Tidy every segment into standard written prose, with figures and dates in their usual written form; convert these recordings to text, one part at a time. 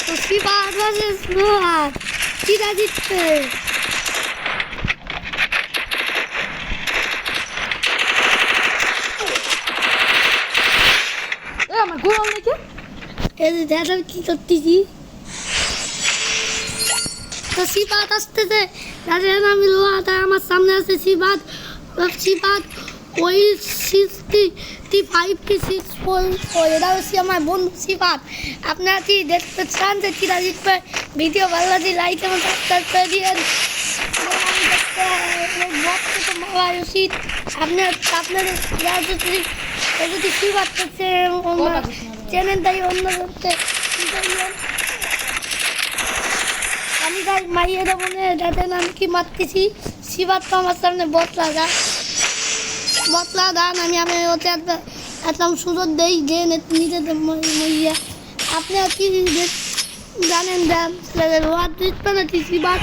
তো সিবাত ভার্সেস রোহান কিরা জিতবে? আমার গোল নাকি এই যে দাদা কি করতেছি তো সিবাত আসতেছে দাদা আমি রোহান আমার সামনে আছে সিবাত সিবাত ওই 65 কি 64 এটা হচ্ছে আমার বন্ধু সিবাত। আপনারা কি দেখতে চান যে কিরা জিতবে? ভিডিও ভালো লাগলে লাইক এবং সাবস্ক্রাইব করে দিন। আপনাদের যদি সিবাত করছে চ্যানেলটাই অন্য করতে আমি তাই মাইয়ের মনে দেখেন আমি কি মারতেছি। সিবাত তো আমার সামনে বতলা দান আমি ওতে একদম সুযোগ দেই যে নিজেদের মইয়া আপনি কি জানেন রোহান জিতবে না সিবাত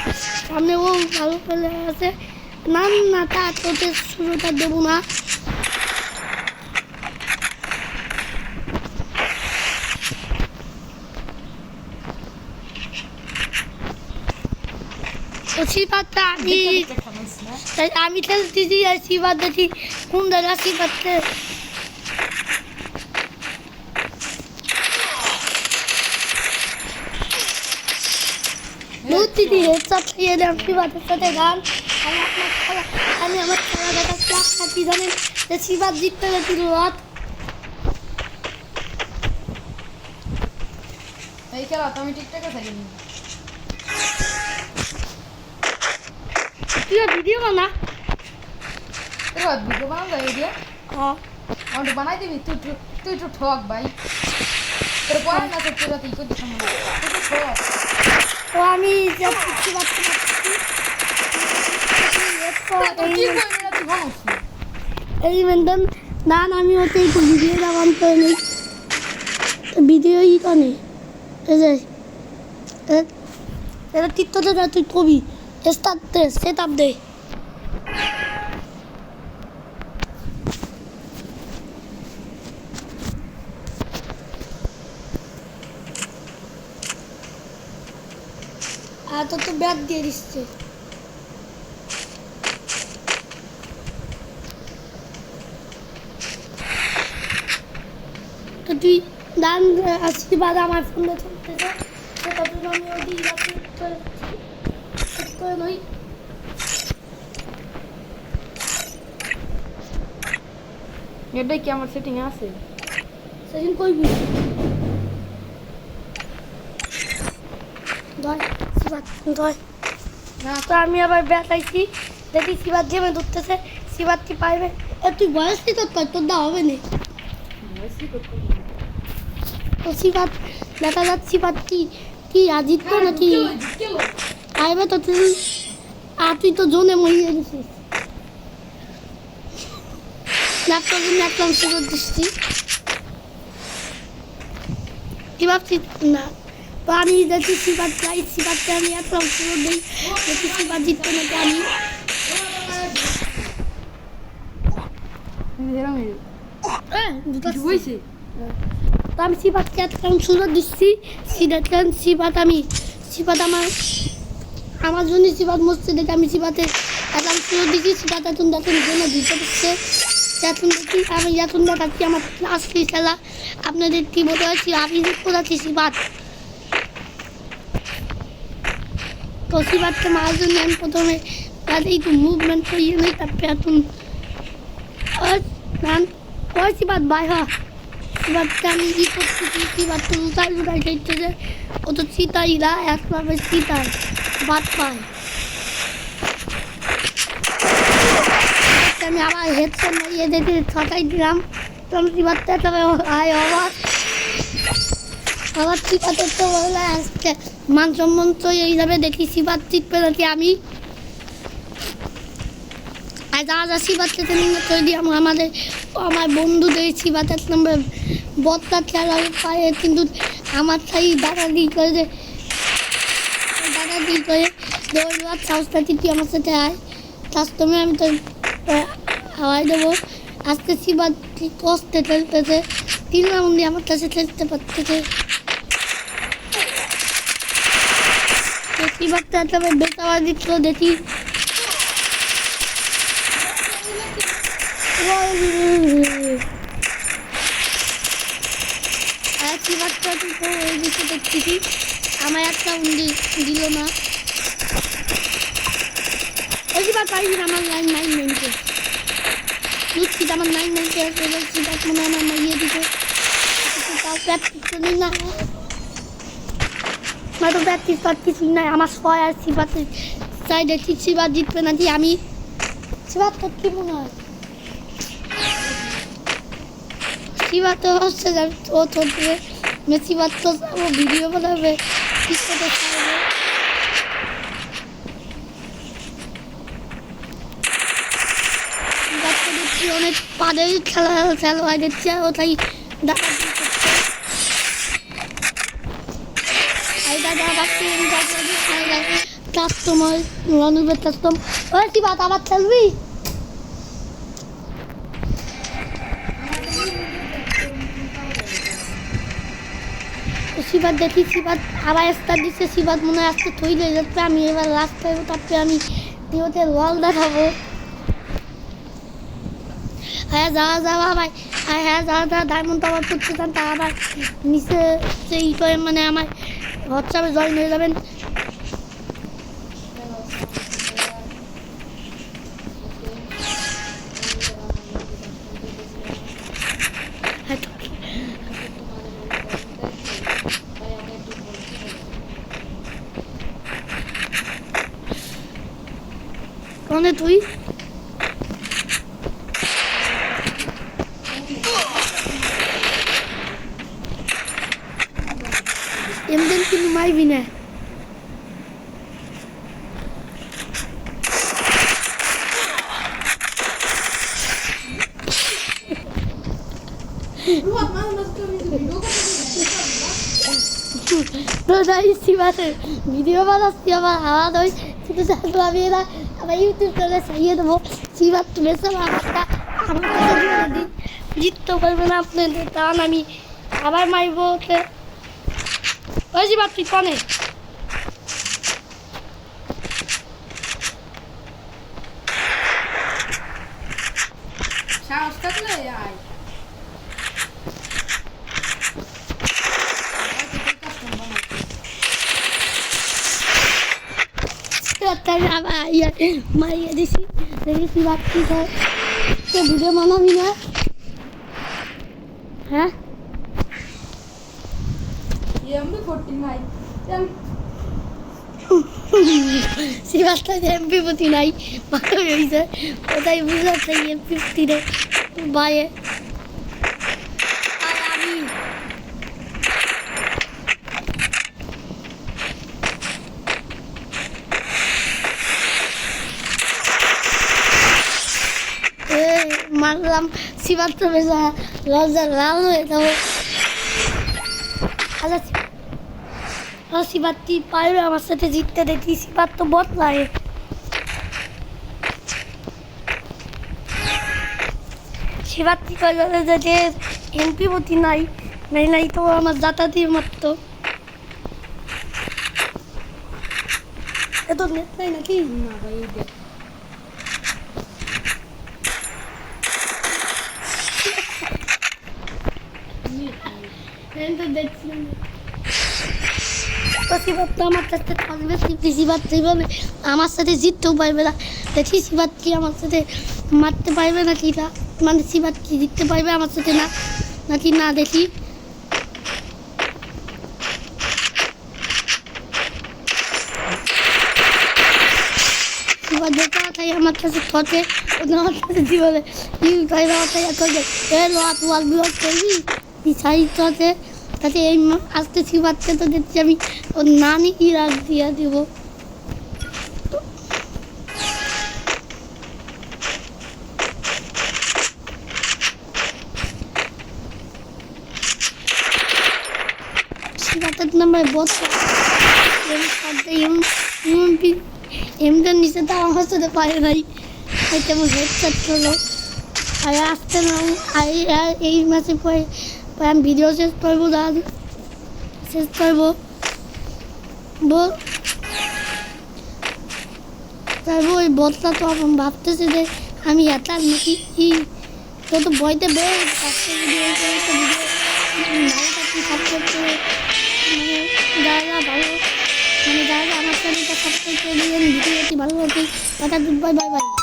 সামনে ও ভালো খেলে আছে না তা ওতে সুযোগটা দেবো না। সিবাতটা আমি খেলতেছি আর সিবাত দেখি কোন জায়গা সিবাতকে দিদি হেডশট খেয়ে দিলাম সিবাতের সাথে গান। আমি আমার খেলা দেখা ক্লাস থাকি জানেন যে সিবাত জিততে গেছিল রাত এই খেলা তো আমি ঠিকঠাক থাকিনি তুই ভিডিও বানা ভিডিও বানাও যায় এই দিয়ে আমার বানাই দিবি তুই তো ঠক ভাই তোর পড়াই না তোর তোরা তুই করতে সম্ভব তুই তো ঠক ও আমি এই মেনটেন দান আমি ওতে একটু ভিডিও যাবান করে নিই ভিডিওই কানে এই যে এটা টিকটকে যা তুই কবি স্টার্ট দে সেট আপ দে আর তো ব্যাগ দিয়ে দিচ্ছে তো তুই দান আশীর্বাদ আমার ফোনে চলতেছে সেটা জন্য আমি ওই করে নই এটাই কি আমার সেটিং আছে সেদিন কইবি না তো আমি আবার বেড়াইছি দেখি সিবাত গেমে ধরতেছে সিবাত কি পাইবে তুই বয়স কি তোর দা হবে না তো সিবাত দেখা যাচ্ছে সিবাত কি আজিত তো নাকি পাইবে তো তুই আর তুই তো জোনে মরিয়ে গেছিস ল্যাপটপ একদম সুযোগ দিচ্ছি কি ভাবছি না তো আমি দেখি সিবাত যাই সিবাতকে আমি একদম সুযোগ দিই দেখি সিবাত জিততে নাকি আমি তো আমি সিবাতকে একদম সুযোগ দিচ্ছি সিবাত আমার জন্য সিবাত মরছে দেখে আমি সিবাতের একদম সুযোগ দিচ্ছি সিবাত এখন দেখেন জন্য দিতে দিচ্ছে এখন দেখি আমি এখন দেখাচ্ছি আমার ক্লাস খেলা আপনাদের কি বলতে পারছি আমি কোথাচ্ছি সিবাত তো সিবাতকে মারার জন্য আমি প্রথমে তাদের একটু মুভমেন্ট করিয়ে নিই তারপরে এখন ওই সিবাত বাই সিবাতকে আমি ই করতেছি সিবাত তো লুটাই খাইতেছে ও তো চিতাইরা একভাবে চিতাই বাদ পায় আমি আবার হেডফোন লাগিয়ে দেখে ছটাই দিলাম তো আমি সিবাতটা তবে আবার সিবাতের তো বলে আসছে মান সম্মান তো এইভাবে দেখি সিবাত জিতবে নাকি আমি আর যা সিবাতকে তৈরি আমার বন্ধুদের সিবাত এক নম্বর বদলা খেলা পারে কিন্তু আমার তাই দাদাদি করে দৌড়ার সাহসটা তুই আমার সাথে আয় কাস্টমে আমি তো হাওয়াই দেবো আজকে সিবাত কষ্টে খেলতেছে 3 রাউন্ডে আমার কাছে খেলতে পারতেছে শিবারটা তবে বেতাবার দিচ্ছিল দেখি শিবারটা তো ওই দিকে দেখতেছি আমার একটা দিল না ওই শিবার পাইছি আমার লাইন 990 বুঝছি আমার 990 শিবার মনে আমার মাইয়ে দিতে তাও প্র্যাকটিস করি না আমার তো প্র্যাকটিস কিছুই নাই আমার ছয় আর শিবাতে চাই দেখি শিবার জিতবে নাকি আমি শিবার তোর কি মনে হয় শিবার তো হচ্ছে ও তোর শিবার তো ও ভিডিও বানাবে কিছু তো চাইবে দেখছি অনেক পাদের খেলা হয় দেখছি ওটাই দেখা কাস্টমার রণবীর কাস্টম ওই কি বাত আবার খেলবি শিবাত দেখি শিবাত আবার স্টার দিচ্ছে শিবাত মনে হয় আসতে তৈরি হয়ে যাচ্ছে আমি এবার লাস্ট পাইবো তারপরে আমি ওতে ওয়াল দেখাবো হ্যাঁ যাওয়া ভাই হ্যাঁ যাওয়া ডায়মন্ড আবার করতে চান তা আবার নিচে সেই মানে আমার হোয়াটসঅ্যাপে জয়েন হয়ে যাবেন কোনে তুই এমন কিন্তু মারবি না ভিডিও বানাচ্ছি আমার আওয়াজ হয় শুধু আমি এরা আবার ইউটিউব চ্যানেলে চাইয়ে দেবো শিবার তুলেছে আমারটা আমার জিততে পারবে না আপনাদের কারণ আমি আবার মারব ওকে ওই শিবার তুই কনে সাহস থাকলে আয় মারিয়ে দিছি দেখি শিবার কি হয় ভিডিও বানাবি না হ্যাঁ শিবারটা এমপি প্রতি নাই ভালো হয়েছে ওটাই বুঝাচ্ছে এমপি প্রতিরে বাইরে আমি মারলাম শিবার তো বেশ লজ্জা লাল হয়ে যাবো আচ্ছা শিবার তুই পারবে আমার সাথে জিততে দেখি শিবার তো বদলায় শিবার তুই যে এমপি মতি নাই নাই তো আমার যাতায়াতি মাত্র এত নেট নাই নাকি না ভাই দেখছিলাম তো শিবার তো আমার কাছে থাকবে শিবার জীবনে আমার সাথে জিততেও পারবে না দেখি শিবার কি আমার সাথে মারতে পারবে নাকি না মানে শিবার কি জিততে পারবে আমার সাথে না নাকি না দেখি শিবার দেখা তাই আমার কাছে থটে আমার কাছে জীবনে তাই লোহাত ওয়াল বিভাগ করবি সাইজ আছে তাতে এই আজকে শিবারকে তো দেখছি আমি ওর নানি কি রাখ দিয়ে দেবো শিবাতের নাম্বার বছর এমদের নিচে তো আমার সাথে পারে নাই তেমন হেডসেট করলো আর আসতে না এই মাসে পরে আমি ভিডিও শেষ করবো শেষ করবো তারপর ওই বদলা তো এখন ভাবতেছে যে আমি এটার নাকি কি তো ভয়তে বের ভিডিও ভালোটা কি সাবস্ক্রাইব করে মানে যারা ভালো মানে যারা আমার চ্যানেলটা সাবস্ক্রাইব করে দিবেন ভিডিওটি ভালো লাগে কথা বাই বাই বাই